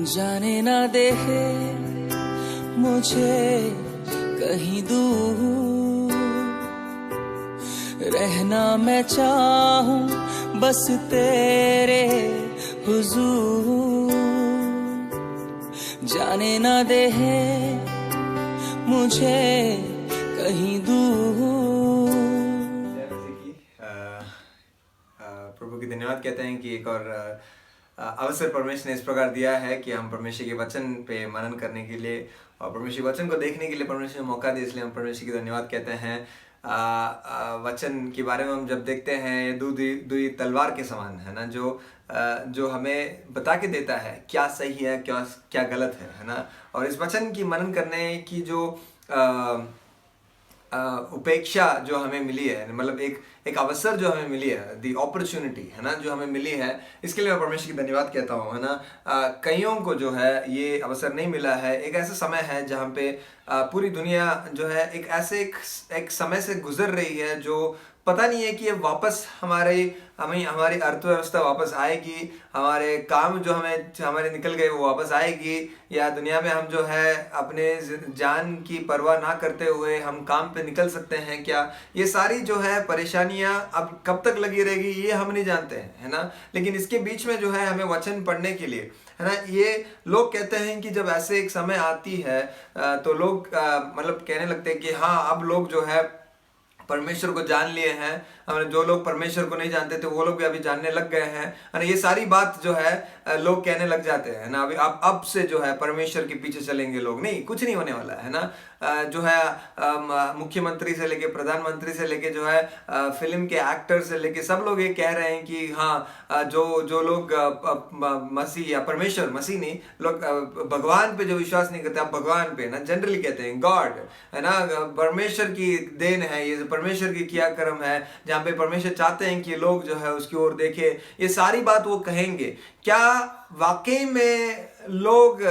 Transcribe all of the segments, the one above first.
जाने ना दे मुझे कहीं दूर, रहना मैं चाहूं बस तेरे हुजूर। जाने ना दे मुझे कहीं दूर। प्रभु की धन्यवाद कहते हैं कि एक और अवसर परमेश्वर ने इस प्रकार दिया है कि हम परमेश्वर के वचन पे मनन करने के लिए और परमेश्वर के वचन को देखने के लिए परमेश्वर ने मौका दिया, इसलिए हम परमेश्वर की धन्यवाद कहते हैं। वचन के बारे में हम जब देखते हैं दुई तलवार के समान है ना, जो हमें बता के देता है क्या सही है क्या गलत है ना। और इस वचन की मनन करने की जो उपेक्षा जो हमें मिली है, मतलब एक अवसर जो हमें मिली है, दी अपॉर्चुनिटी है ना, जो हमें मिली है, इसके लिए मैं परमेश्वर की धन्यवाद कहता हूँ है ना। कईयों को जो है ये अवसर नहीं मिला है। एक ऐसा समय है जहाँ पे पूरी दुनिया जो है एक समय से गुजर रही है जो पता नहीं है कि ये वापस हमारी अर्थव्यवस्था वापस आएगी, हमारे काम जो हमारे निकल गए वो वापस आएगी, या दुनिया में हम जो है अपने जान की परवाह ना करते हुए हम काम पे निकल सकते हैं क्या। ये सारी जो है परेशानियां अब कब तक लगी रहेगी ये हम नहीं जानते हैं है ना। लेकिन इसके बीच में जो है हमें वचन पढ़ने के लिए है ना, ये लोग कहते हैं कि जब ऐसे एक समय आती है तो लोग मतलब कहने लगते हैं कि हाँ अब लोग जो है परमेश्वर को जान लिए हैं। जो लोग परमेश्वर को नहीं जानते थे वो लोग भी अभी जानने लग गए हैं। ये सारी बात जो है लोग कहने लग जाते हैं ना। अभी अब से जो है परमेश्वर के पीछे चलेंगे लोग, नहीं कुछ नहीं होने वाला है ना। जो है मुख्यमंत्री से लेके प्रधानमंत्री से लेके जो है फिल्म के एक्टर से लेके सब लोग ये कह रहे हैं कि हाँ जो लोग मसीह या परमेश्वर, मसीह नहीं, लोग भगवान पे जो विश्वास नहीं करते, आप भगवान पे ना जनरली कहते हैं गॉड है ना, परमेश्वर की देन है, ये परमेश्वर की किया कर्म है, जहाँ पे परमेश्वर चाहते हैं कि लोग जो है उसकी ओर देखे, ये सारी बात वो कहेंगे। क्या वाकई में लोग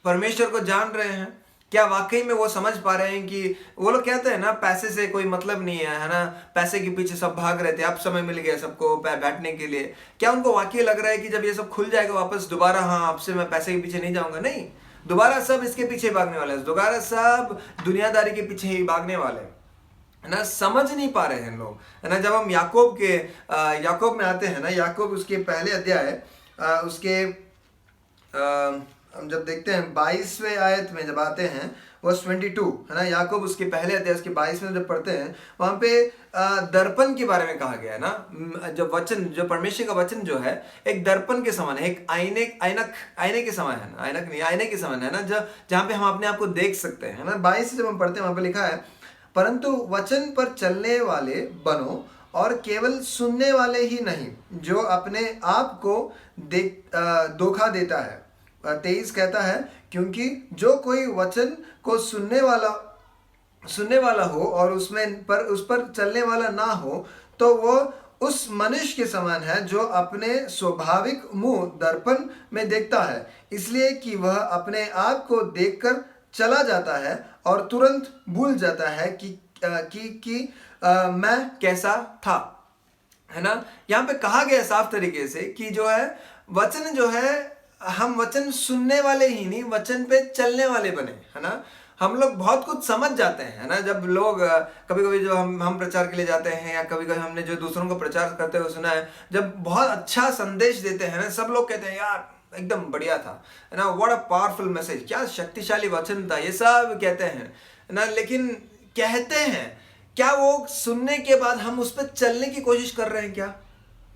परमेश्वर को जान रहे हैं? क्या वाकई में वो समझ पा रहे हैं कि वो लोग कहते हैं ना पैसे से कोई मतलब नहीं है ना, पैसे के पीछे सब भाग रहे थे, अब समय मिल गया सबको बैठने के लिए। क्या उनको वाकई लग रहा है कि जब ये सब खुल जाएगा वापस दोबारा, हाँ अब से मैं पैसे के पीछे नहीं जाऊंगा? नहीं, दोबारा सब इसके पीछे भागने वाले हैं, दोबारा सब दुनियादारी के पीछे ही भागने वाले हैं है ना। समझ नहीं पा रहे हैं लोग है ना। जब हम याकूब में आते हैं ना, याकूब उसके पहले अध्याय उसके हम जब देखते हैं 22वें आयत में जब आते हैं वर्स 22 है ना, याकूब उसके पहले अध्याय उसके 22 में जब पढ़ते हैं वहां पे दर्पण के बारे में कहा गया है ना। जो परमेश्वर का वचन जो है एक दर्पण के समान है, एक आईने के समान है ना, आईने के समान है ना, जहाँ पे हम अपने आप को देख सकते हैं ना। 22 से जब हम पढ़ते हैं वहां पे लिखा है, परंतु वचन पर चलने वाले बनो और केवल सुनने वाले ही नहीं जो अपने आप को धोखा देता है। 23 कहता है, क्योंकि जो कोई वचन को सुनने वाला हो और उस पर चलने वाला ना हो तो वो उस मनुष्य के समान है जो अपने स्वाभाविक मुंह दर्पण में देखता है, इसलिए कि वह अपने आप को देखकर चला जाता है और तुरंत भूल जाता है कि मैं कैसा था है ना। यहाँ पे कहा गया साफ तरीके से कि जो है वचन जो है, हम वचन सुनने वाले ही नहीं, वचन पे चलने वाले बने है ना। हम लोग बहुत कुछ समझ जाते हैं है ना। जब लोग कभी कभी जो हम प्रचार के लिए जाते हैं या कभी कभी हमने जो दूसरों को प्रचार करते हुए सुना है, जब बहुत अच्छा संदेश देते हैं ना, सब लोग कहते हैं यार एकदम बढ़िया था है ना, व्हाट अ पावरफुल मैसेज, क्या शक्तिशाली वचन था, ये सब कहते हैं ना। लेकिन कहते हैं क्या वो सुनने के बाद हम उस पर चलने की कोशिश कर रहे हैं क्या?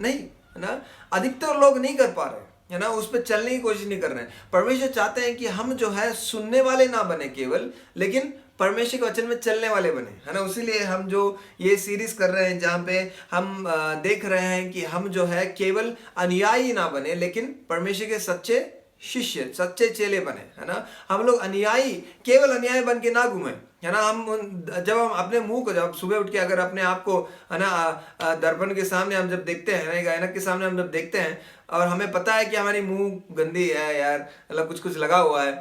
नहीं है ना। अधिकतर लोग नहीं कर पा रहे है ना, उस पर चलने की कोशिश नहीं कर रहे हैं। परमेश्वर चाहते हैं कि हम जो है सुनने वाले ना बने केवल, लेकिन परमेश्वर के वचन में चलने वाले बने है ना। इसीलिए हम जो ये सीरीज कर रहे हैं जहाँ पे हम देख रहे हैं कि हम जो है केवल अनुयायी ना बने लेकिन परमेश्वर के सच्चे शिष्य, सच्चे चेले बने है ना। हम लोग केवल अनुयायी बन के ना घूमे है ना। जब हम अपने मुंह को, जब सुबह उठ के अगर अपने आप को है ना दर्पण के सामने हम जब देखते हैं ना, एक ऐनक के सामने हम जब देखते हैं और हमें पता है कि हमारी मुंह गंदी है यार, मतलब कुछ लगा हुआ है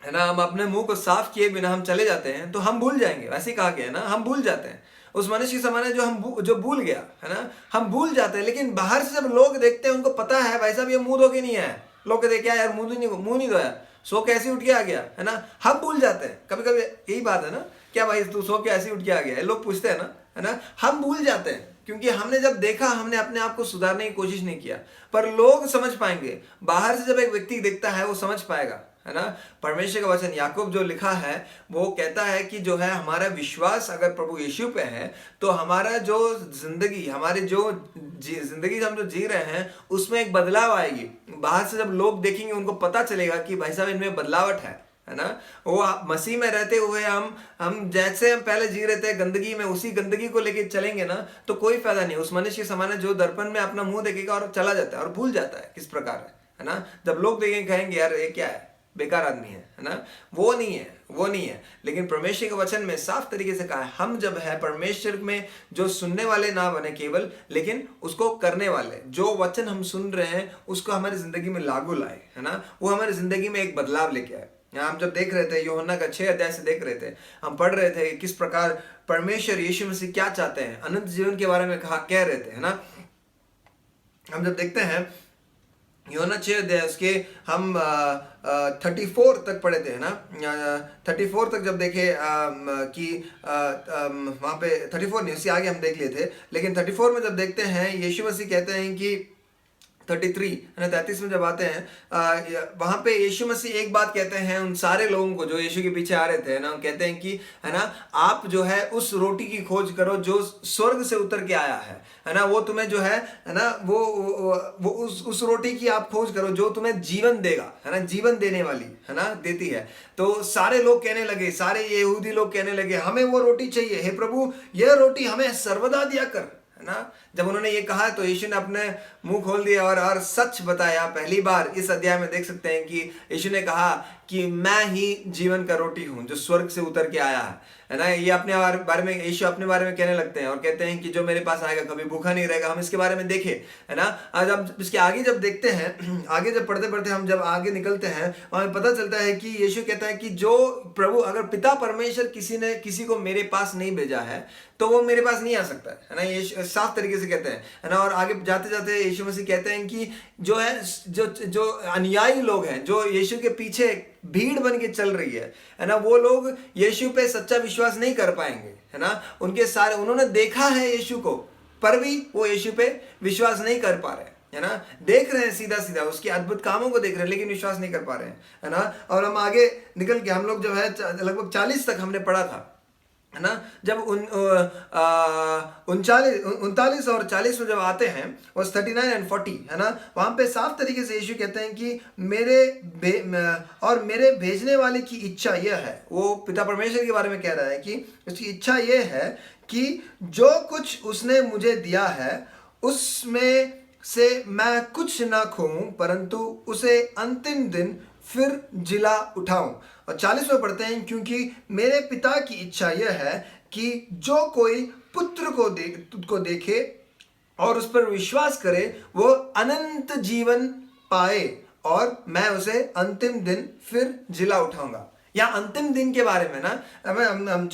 ना, हम अपने मुंह को साफ किए बिना हम चले जाते हैं तो हम भूल जाएंगे। वैसे ही कहा गया है ना, हम भूल जाते हैं। उस मनुष्य के समान है जो भूल गया है ना, हम भूल जाते हैं। लेकिन बाहर से जब लोग देखते हैं उनको पता है भाई साहब ये मुंह धो के नहीं है, लोग कहते हैं क्या यार मुंह नहीं धोया, सो कैसे उठ के आ गया, है ना। हम भूल जाते हैं कभी कभी, यही बात है ना, क्या भाई तू सो के ऐसे उठ के आ गया है, लोग पूछते हैं ना, है ना। हम भूल जाते हैं क्योंकि हमने जब देखा, हमने अपने आप को सुधारने की कोशिश नहीं किया। पर लोग समझ पाएंगे, बाहर से जब एक व्यक्ति देखता है वो समझ पाएगा, है ना। परमेश्वर का वचन याकूब जो लिखा है वो कहता है कि जो है हमारा विश्वास अगर प्रभु यीशु पे है तो हमारा जो जिंदगी, हमारी जो जिंदगी हम जो जी रहे हैं उसमें एक बदलाव आएगी। बाहर से जब लोग देखेंगे उनको पता चलेगा कि भाई साहब इनमें बदलावट है ना। वो मसीह में रहते हुए हम जैसे हम पहले जी रहे थे गंदगी में, उसी गंदगी को लेके चलेंगे ना तो कोई फायदा नहीं। उस मनुष्य के समान है जो दर्पण में अपना मुंह देखेगा और चला जाता है और भूल जाता है किस प्रकार है ना। जब लोग देखेंगे कहेंगे यार ये क्या है, बेकार आदमी है ना। वो नहीं है। लेकिन परमेश्वर के वचन में साफ तरीके से कहा है, हम जब है परमेश्वर में जो सुनने वाले ना बने केवल, लेकिन उसको करने वाले, जो वचन हम सुन रहे हैं उसको हमारी जिंदगी में लागू लाए, है ना। वो हमारी जिंदगी में एक बदलाव लेके आए। हम जब देख रहे थे यूहन्ना का 6 अध्याय से देख रहे थे, हम पढ़ रहे थे किस प्रकार परमेश्वर यीशु मसीह क्या चाहते हैं, अनंत जीवन के बारे में कह रहे थे, है ना। हम जब देखते हैं यूहन्ना 6 अध्याय उसके हम 34 तक पढ़े थे, है ना। 34 तक जब देखे कि वहाँ पे 34 नहीं, उससे आगे हम देख लिए थे, लेकिन 34 में जब देखते हैं यीशु मसीह कहते हैं कि 33 है ना, 33 में जब आते हैं वहां पे यीशु मसीह एक बात कहते हैं उन सारे लोगों को जो यीशु के पीछे आ रहे थे, है ना। कहते हैं कि है ना आप जो है उस रोटी की खोज करो जो स्वर्ग से उतर के आया है ना। वो तुम्हें जो है ना वो उस रोटी की आप खोज करो जो तुम्हें जीवन देगा, है ना, जीवन देने वाली, है ना, देती है। तो सारे लोग कहने लगे, सारे यहूदी लोग कहने लगे हमें वो रोटी चाहिए, हे प्रभु यह रोटी हमें सर्वदा दिया कर, है ना। जब उन्होंने ये कहा तो यीशु ने अपने मुंह खोल दिया और सच बताया। पहली बार इस अध्याय में देख सकते हैं कि यीशु ने कहा कि मैं ही जीवन का रोटी हूं जो स्वर्ग से उतर के आया है ना। ये अपने बारे में यीशु अपने बारे में कहने लगते हैं और कहते हैं कि जो मेरे पास आएगा कभी भूखा नहीं रहेगा। हम इसके बारे में देखें, है ना। आज हम इसके आगे जब देखते हैं, आगे जब पढ़ते पढ़ते हम जब आगे निकलते हैं हमें पता चलता है कि यीशु कहता है कि जो प्रभु अगर पिता परमेश्वर किसी को मेरे पास नहीं भेजा है तो वो मेरे पास नहीं आ सकता है ना। ये साफ तरीके से कहते हैं, है ना। और आगे जाते जाते यीशु मसीह कहते हैं कि जो है जो अनुयायी लोग हैं, जो यीशु के पीछे भीड़ बन के चल रही है ना, वो लोग यीशु पे सच्चा विश्वास नहीं कर पाएंगे, है ना। उन्होंने देखा है यीशु को पर भी वो यीशु पे विश्वास नहीं कर पा रहे, है ना। देख रहे हैं सीधा सीधा उसके अद्भुत कामों को देख रहे हैं लेकिन विश्वास नहीं कर पा रहे हैं, है ना। और हम आगे निकल के हम लोग जो है लगभग 40 तक हमने पढ़ा था, है ना। जब 39 और 40 में जब आते हैं वो 39 और 40, है ना, वहाँ पे साफ तरीके से यीशु कहते हैं कि मेरे भेजने वाले की इच्छा यह है। वो पिता परमेश्वर के बारे में कह रहा है कि उसकी इच्छा यह है कि जो कुछ उसने मुझे दिया है उसमें से मैं कुछ ना खोऊं परंतु उसे अंतिम दिन फिर जिला उठाऊं। और 40 में पढ़ते हैं क्योंकि मेरे पिता की इच्छा यह है कि जो कोई पुत्र को देखे और उस पर विश्वास करे वो अनंत जीवन पाए और मैं उसे अंतिम दिन फिर जिला उठाऊंगा। या अंतिम दिन के बारे में ना हम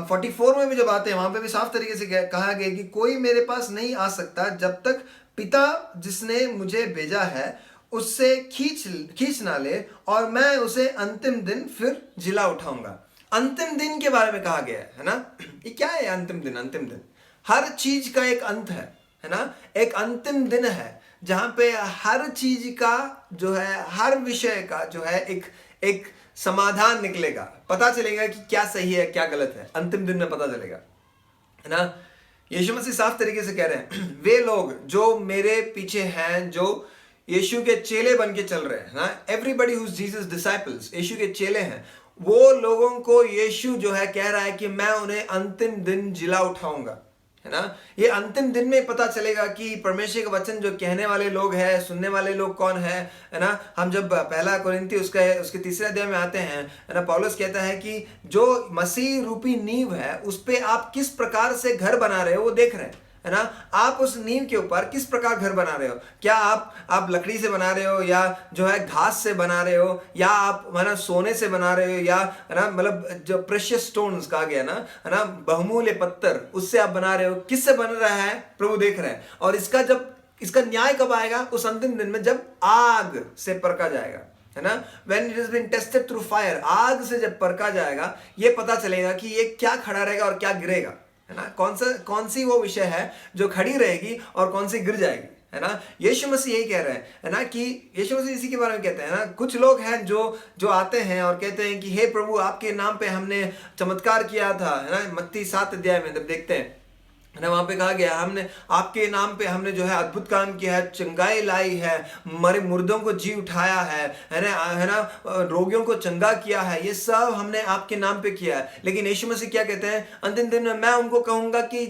44 में भी जब आते हैं वहां पे भी साफ तरीके से कहा गया कि कोई मेरे पास नहीं आ सकता जब तक पिता जिसने मुझे भेजा है उससे खींच ना ले और मैं उसे अंतिम दिन फिर जिला उठाऊंगा। अंतिम दिन के बारे में कहा गया है ना। ये क्या है अंतिम दिन? अंतिम दिन हर चीज का एक अंत है ना। एक अंतिम दिन है जहां पे हर चीज का जो है, हर विषय का जो है एक समाधान निकलेगा, पता चलेगा कि क्या सही है क्या गलत है, अंतिम दिन में पता चलेगा, है ना। यीशु मसीह साफ तरीके से कह रहे हैं वे लोग जो मेरे पीछे हैं, जो यीशु के चेले बन के चल रहे हैं ना, everybody who is Jesus disciples, Yeshu के चेले हैं, वो लोगों को यीशु जो है कह रहा है कि मैं उन्हें अंतिम दिन जिला उठाऊंगा, है ना। ये अंतिम दिन में पता चलेगा कि परमेश्वर का वचन जो कहने वाले लोग हैं, सुनने वाले लोग कौन है ना। हम जब पहला कोरिन्थी उसके 3 अध्याय में आते हैं, है ना, पौलुस कहता है कि जो मसीह रूपी नींव है उस पे आप किस प्रकार से घर बना रहे हो वो देख रहे हैं, है ना। आप उस नींव के ऊपर किस प्रकार घर बना रहे हो, क्या आप लकड़ी से बना रहे हो या जो है घास से बना रहे हो या आप है ना सोने से बना रहे हो या है ना मतलब जो प्रेशियस स्टोन्स कहा गया ना, है ना, बहुमूल्य पत्थर, उससे आप बना रहे हो, किससे बन रहा है प्रभु देख रहे हैं। और इसका जब इसका न्याय कब आएगा? उस अंतिम दिन में जब आग से परखा जाएगा, है ना। When it has been tested through fire, आग से जब परखा जाएगा, ये पता चलेगा कि ये क्या खड़ा रहेगा और क्या गिरेगा, है ना। कौन सी वो विषय है जो खड़ी रहेगी और कौन सी गिर जाएगी, है ना। यीशु मसीह यही कह रहे हैं, है ना, कि यीशु मसीह इसी के बारे में कहते हैं ना। कुछ लोग हैं जो आते हैं और कहते हैं कि हे प्रभु, आपके नाम पे हमने चमत्कार किया था, है ना। मत्ती 7 अध्याय में जब देखते हैं, है ना, वहां पे कहा गया हमने आपके नाम पे हमने जो है अद्भुत काम किया है, चंगाई लाई है, मरे मुर्दों को जी उठाया है ना, रोगियों को चंगा किया है, ये सब हमने आपके नाम पे किया है। लेकिन यीशु मसीह क्या कहते हैं? अंतिम दिन में मैं उनको कहूंगा कि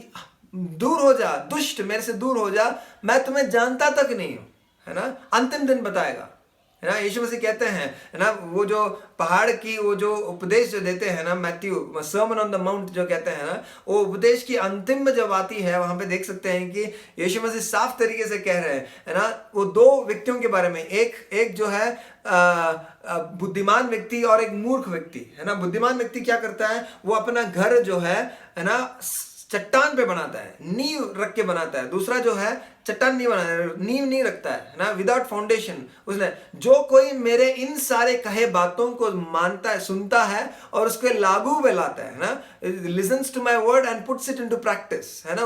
दूर हो जा दुष्ट, मेरे से दूर हो जा, मैं तुम्हें जानता तक नहीं हूं, है ना। अंतिम दिन बताएगा, है ना। यीशु मसीह कहते हैं, है ना, वो जो पहाड़ की वो जो उपदेश जो देते हैं ना, Matthew sermon on the mount जो कहते हैं ना, वो उपदेश की अंतिम में जब आती है, वहां पे देख सकते हैं कि यीशु मसीह साफ तरीके से कह रहे हैं, है ना, वो दो व्यक्तियों के बारे में, एक जो है बुद्धिमान व्यक्ति और एक मूर्ख व्यक्ति, है ना। बुद्धिमान व्यक्ति क्या करता है? वो अपना घर जो है ना, चट्टान पे बनाता है, नींव रख के बनाता है। दूसरा जो है चट्टान नहीं बनाता है, नींव नहीं रखता है ना, विदाउट फाउंडेशन। उसने जो कोई मेरे इन सारे कहे बातों को मानता है, सुनता है और उसको लागू में लाता है ना, listens to my word and puts it into practice, है ना,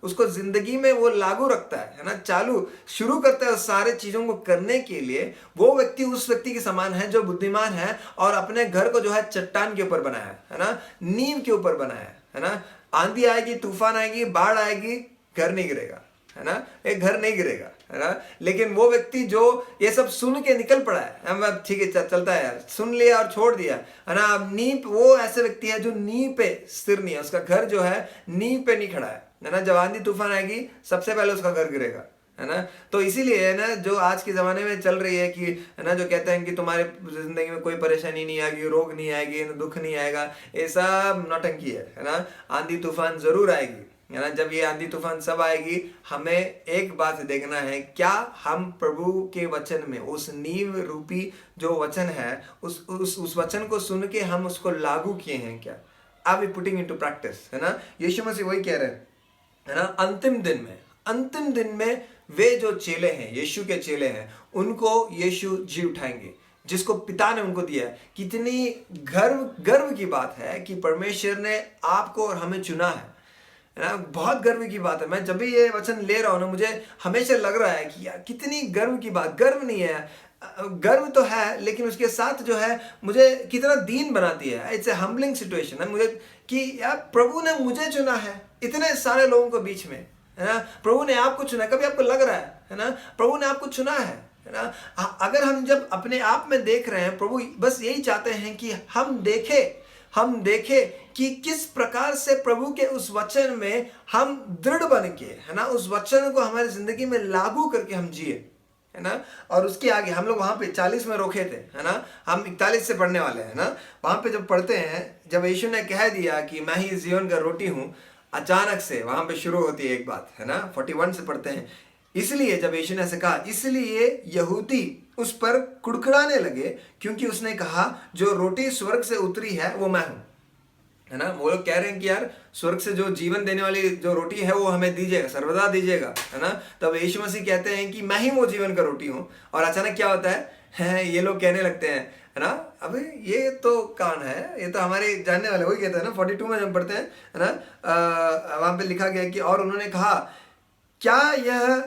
उसको जिंदगी में वो लागू रखता है ना, चालू शुरू करता है सारे चीजों को करने के लिए। वो व्यक्ति उस व्यक्ति के समान है जो बुद्धिमान है और अपने घर को जो है चट्टान के ऊपर बनाया है ना, नींव के ऊपर बनाया है ना। आंधी आएगी, तूफान आएगी, बाढ़ आएगी, घर नहीं गिरेगा, है ना, एक घर नहीं गिरेगा, है ना। लेकिन वो व्यक्ति जो ये सब सुन के निकल पड़ा है, ठीक है चलता है यार, सुन लिया और छोड़ दिया, है ना। नींव, वो ऐसे व्यक्ति है जो नींव पे स्थिर नहीं है, उसका घर जो है नींव पे नहीं खड़ा है ना। जब आंधी तूफान आएगी सबसे पहले उसका घर गिरेगा, है ना। तो इसीलिए है ना, जो आज के ज़माने में चल रही है कि, है ना, जो कहते हैं कि तुम्हारे ज़िंदगी में कोई परेशानी नहीं आएगी, रोग नहीं आएगी, दुख नहीं आएगा, ये सब नौटंकी है ना। आंधी तूफान ज़रूर आएगी, है ना। जब ये आंधी तूफान सब आएगी, हमें एक बात देखना है, क्या हम प्रभु के वचन में, उस नींव रूपी जो वचन है, उस वचन को सुन के हम उसको लागू किए हैं क्या? Are we putting into practice, है ना। यीशु मसीह वही कह रहे हैं, है ना। अंतिम दिन में वे जो चेले हैं, यीशु के चेले हैं, उनको यीशु जी उठाएंगे, जिसको पिता ने उनको दिया है। कितनी गर्व की बात है कि परमेश्वर ने आपको और हमें चुना है ना। बहुत गर्व की बात है। मैं जब भी ये वचन ले रहा हूँ ना, मुझे हमेशा लग रहा है कि यार कितनी गर्व की बात। गर्व नहीं है, गर्व तो है, लेकिन उसके साथ जो है मुझे कितना दीन बनाती है। इट्स ए हम्बलिंग सिचुएशन है मुझे कि यार प्रभु ने मुझे चुना है इतने सारे लोगों के बीच में, है ना। प्रभु ने आपको चुना, कभी आपको लग रहा है ना, प्रभु ने आपको चुना है ना। अगर हम जब अपने आप में देख रहे हैं, प्रभु बस यही चाहते हैं कि हम देखें कि किस प्रकार से प्रभु के उस वचन में हम दृढ़ बन के, है ना, उस वचन को हमारी जिंदगी में लागू करके हम जिए, है ना। और उसके आगे हम लोग वहां पे 40 में रोके थे, है ना। हम 41 से पढ़ने वाले हैं ना। वहां पे जब पढ़ते हैं, जब यीशु ने कह दिया कि मैं ही जीवन का रोटी हूं, अचानक से वहां पे शुरू होती है एक बात, है ना। 41 से पढ़ते हैं, इसलिए जब यीशु ने ऐसे कहा, इसलिए यहूदी उस पर कुड़कुड़ाने लगे, क्योंकि उसने कहा जो रोटी स्वर्ग से उतरी है वो मैं हूं, है ना। वो लोग कह रहे हैं कि यार स्वर्ग से जो जीवन देने वाली जो रोटी है वो हमें दीजिएगा, सर्वदा दीजिएगा, है ना। तब यीशु मसीह कहते हैं कि मैं ही वो जीवन का रोटी हूं। और अचानक क्या होता है, ये लोग कहने लगते हैं, है ना, अबे ये तो कौन है, ये तो हमारे जानने वाले। वही कहते हैं ना, 42 में जब पढ़ते हैं, है ना, वहां पे लिखा गया कि और उन्होंने कहा, क्या यह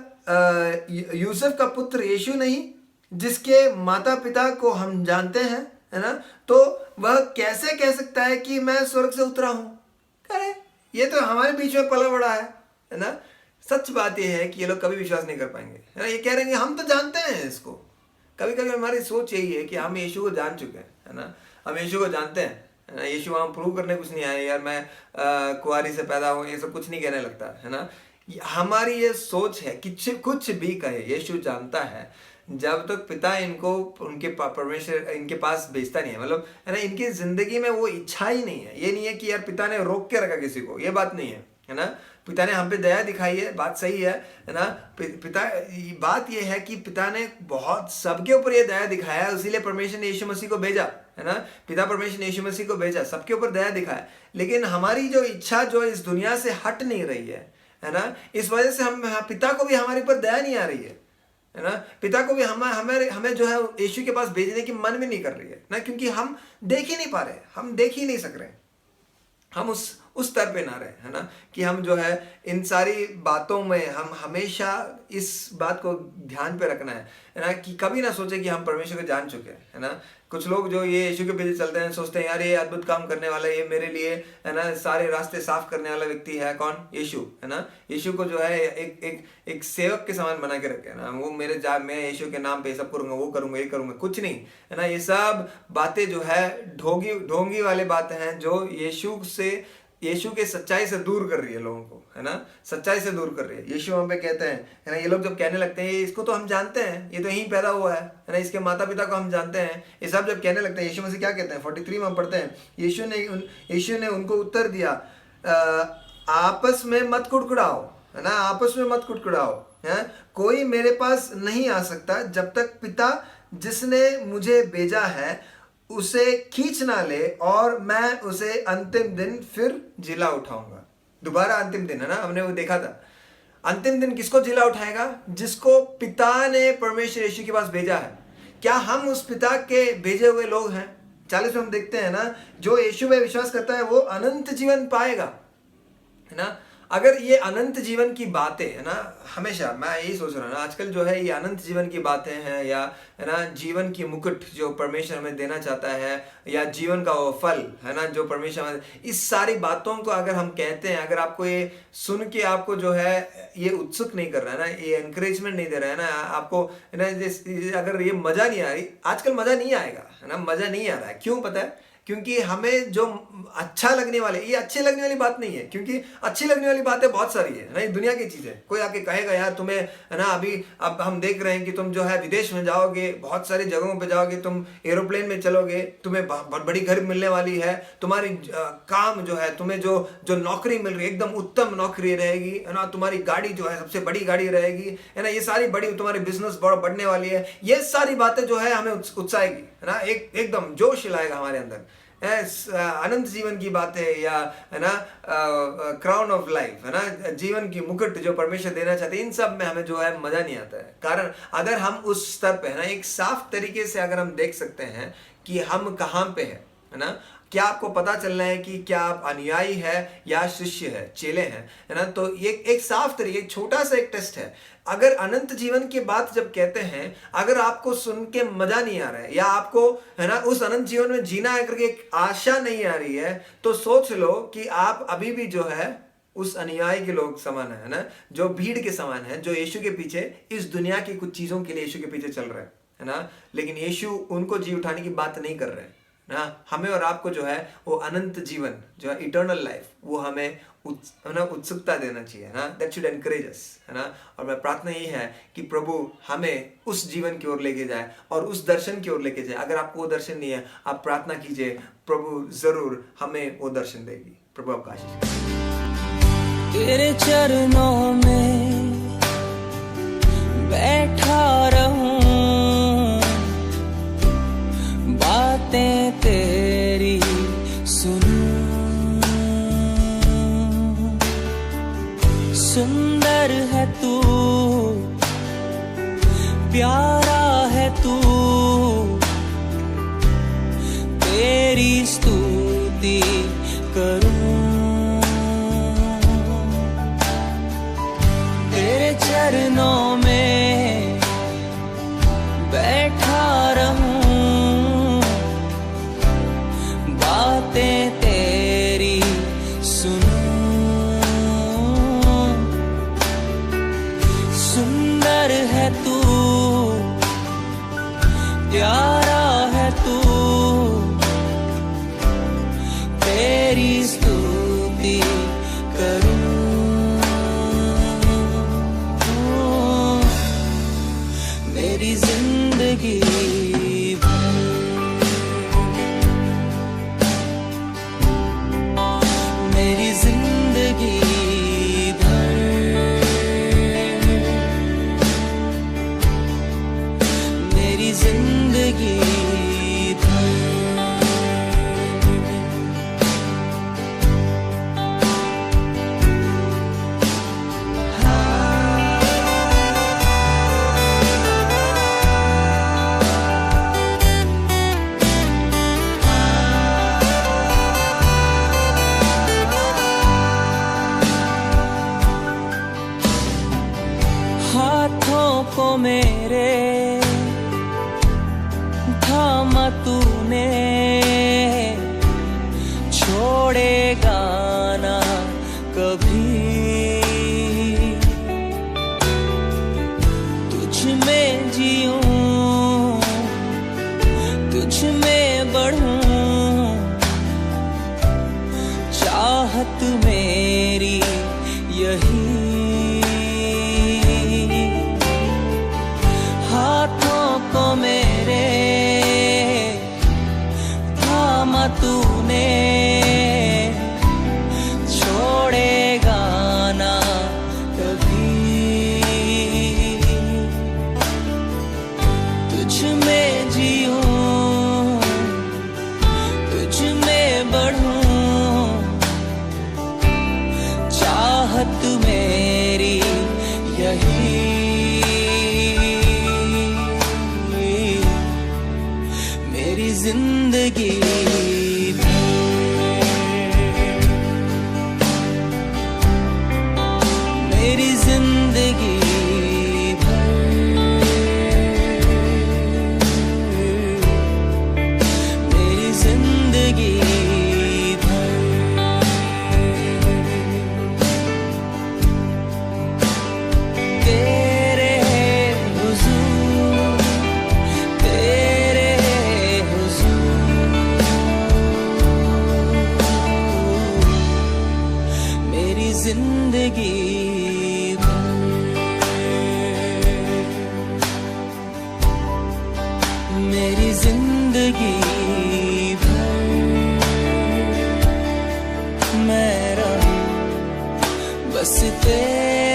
यूसुफ का पुत्र यीशु नहीं, जिसके माता पिता को हम जानते हैं, है ना। तो वह कैसे कह सकता है कि मैं स्वर्ग से उतरा हूं? अरे ये तो हमारे बीच में पला बड़ा है ना। सच बात यह है कि ये लोग कभी विश्वास नहीं कर पाएंगे, है ना। ये कह रहे हैं हम तो जानते हैं इसको। कभी कभी हमारी सोच यही है कि हम यीशु को जान चुके हैं, है ना, हम यीशु को जानते हैं, है ना। यीशु हम प्रूव करने कुछ नहीं आए, यार मैं कुंवारी से पैदा हूँ, ये सब कुछ नहीं कहने लगता, है ना। हमारी ये सोच है कि कुछ भी कहे, यीशु जानता है। जब तक पिता इनको उनके परमेश्वर इनके पास भेजता नहीं है, मतलब, है ना, इनकी जिंदगी में वो इच्छा ही नहीं है। ये नहीं है कि यार पिता ने रोक के रखा किसी को, ये बात नहीं है ना। पिता ने हम पे दया दिखाई है, बात सही है ना। बात ये है कि पिता ने बहुत सबके ऊपर ये दया दिखाया है, इसीलिए परमेश्वर ने यीशु मसीह को भेजा, है ना। पिता परमेश्वर ने यीशु मसीह को भेजा, सबके ऊपर दया दिखाया। लेकिन हमारी जो इच्छा जो इस दुनिया से हट नहीं रही है है ना। इस वजह से हम पिता को भी हमारे ऊपर दया नहीं आ रही है ना। पिता को भी हमें जो है यीशु के पास भेजने की मन भी नहीं कर रही है ना, क्योंकि हम देख ही नहीं पा रहे, हम देख ही नहीं सक रहे, हम उस स्तर पे ना रहे, है ना, कि हम जो है इन सारी बातों में हम हमेशा इस बात को ध्यान पे रखना है ना, कि कभी ना सोचे कि हम परमेश्वर को जान चुके हैं, है ना। कुछ लोग जो ये यीशु के पीछे चलते हैं सोचते हैं यार ये अद्भुत काम करने वाला, ये मेरे लिए, है ना, सारे रास्ते साफ करने वाला व्यक्ति है। कौन? यीशु, है ना। यीशु को जो है एक सेवक के समान बना के रखे, है ना। वो मैं यीशु के नाम पे सब करूंगा, वो करूंगा, ये करूंगा, कुछ नहीं, है ना। ये सब बातें जो है ढोंगी वाले बातें हैं, जो यीशु के सच्चाई से दूर कर रही है लोगों को, है ना, सच्चाई से दूर कर रही है। यीशु वहाँ पे कहते हैं, है ना, ये लोग जब कहने लगते हैं इसको तो हम जानते हैं, ये तो यहीं पैदा हुआ है ना, इसके माता पिता को हम जानते हैं, ये सब जब कहने लगते हैं, यीशु मसीह क्या कहते हैं? 43 में हम पढ़ते हैं, यीशु ने उनको उत्तर दिया, आपस में मत कुड़कुड़ाओ, है ना, आपस में मत कुड़कुड़ाओ, है। कोई मेरे पास नहीं आ सकता जब तक पिता जिसने मुझे भेजा है उसे खींच ना ले, और मैं उसे अंतिम दिन फिर जिला उठाऊंगा। दोबारा अंतिम दिन, है ना, हमने वो देखा था। अंतिम दिन किसको जिला उठाएगा? जिसको पिता ने परमेश्वर यीशु के पास भेजा है। क्या हम उस पिता के भेजे हुए लोग हैं? 40 में हम देखते हैं ना, जो यीशु में विश्वास करता है वो अनंत जीवन पाएगा, है ना। अगर ये अनंत जीवन की बातें, है ना, हमेशा मैं यही सोच रहा हूँ ना, आजकल जो है ये अनंत जीवन की बातें हैं, या है ना जीवन की मुकुट जो परमेश्वर हमें देना चाहता है, या जीवन का वो फल, है ना, जो परमेश्वर हमें, इस सारी बातों को अगर हम कहते हैं, अगर आपको ये सुन के आपको जो है ये उत्सुक नहीं कर रहा है ना, ये एनकरेजमेंट नहीं दे रहा है ना आपको, है ना, अगर ये मजा नहीं आ रही, आजकल मजा नहीं आएगा, है ना, मजा नहीं आ रहा है। क्यों? पता है, क्योंकि हमें जो अच्छा लगने वाले, ये अच्छे लगने वाली बात नहीं है, क्योंकि अच्छी लगने वाली बातें बहुत सारी है ना, ये दुनिया की चीज़ है। कोई आके कहेगा यार तुम्हें, है ना, अब हम देख रहे हैं कि तुम जो है विदेश में जाओगे, बहुत सारी जगहों पे जाओगे, तुम एरोप्लेन में चलोगे, तुम्हें बहुत बड़ी घर मिलने वाली है, तुम्हारी काम जो है, तुम्हें जो नौकरी मिल रही है एकदम उत्तम नौकरी रहेगी, है ना, तुम्हारी गाड़ी जो है सबसे बड़ी गाड़ी रहेगी, है ना, ये सारी बड़ी, तुम्हारी बिजनेस बढ़ने वाली है, ये सारी बातें जो है हमें उत्साहेगी, है ना, एकदम जोश लाएगा हमारे अंदर। अनंत जीवन की बात है, या है ना क्राउन ऑफ लाइफ, है ना, जीवन की मुकुट जो परमेश्वर देना चाहते हैं, इन सब में हमें जो है मजा नहीं आता है। कारण अगर हम उस स्तर पे, है ना, एक साफ तरीके से अगर हम देख सकते हैं कि हम कहाँ पे हैं, है ना, क्या आपको पता चलना है कि क्या आप अनुयायी है या शिष्य है, चेले हैं, है ना। तो ये एक साफ तरीके, छोटा सा एक टेस्ट है। अगर अनंत जीवन की बात जब कहते हैं, अगर आपको सुन के मजा नहीं आ रहा है, या आपको, है ना, उस अनंत जीवन में जीना है करके एक आशा नहीं आ रही है, तो सोच लो कि आप अभी भी जो है उस अनुयायी के लोग समान है ना, जो भीड़ के समान है, जो यीशु के पीछे इस दुनिया की कुछ चीजों के लिए यीशु के पीछे चल रहे हैं, है ना। लेकिन यीशु उनको जी उठाने की बात नहीं कर रहे हैं ना। हमें और आपको जो है वो अनंत जीवन जो है, इटर्नल लाइफ, वो हमें उत्सुकता देना चाहिए ना। दैट शुड एनकरेज अस, है ना। और मैं प्रार्थना यही है कि प्रभु हमें उस जीवन की ओर लेके जाए और उस दर्शन की ओर लेके जाए। अगर आपको वो दर्शन नहीं है, आप प्रार्थना कीजिए, प्रभु जरूर हमें वो दर्शन देगी। प्रभु आपका आशीष। तेरे चरणों में बैठा रहूं, बातें तेरी सुनूं, सुंदर है तू, प्यारा है तू, तेरी स्तुति करूं। तेरे चरणों में बैठा रहूं, बातें तेरी सुनूं, सुंदर है तू, प्यारा है तू, तेरी स्तुति करूं। मेरी जिंदगी मेरी जिंदगी भर, मेरी जिंदगी भर, मेरे थामा तूने, छोड़ेगा ना कभी। तुझ में जीऊं, तुझ में बढ़ूं, चाहत मेरी यही। हाथों को मेरे थामा तूने, छोड़ेगा ना कभी। तुझ में जीऊं, तुझ में बढ़ूं, चाहत मेरी यही। मेरी जिंदगी मेरी जिंदगी मेरी जिंदगी तेरे हुजूर, तेरे हुजूर। मेरी जिंदगी मेरी जिंदगी भर मैं रहूं बस तेरे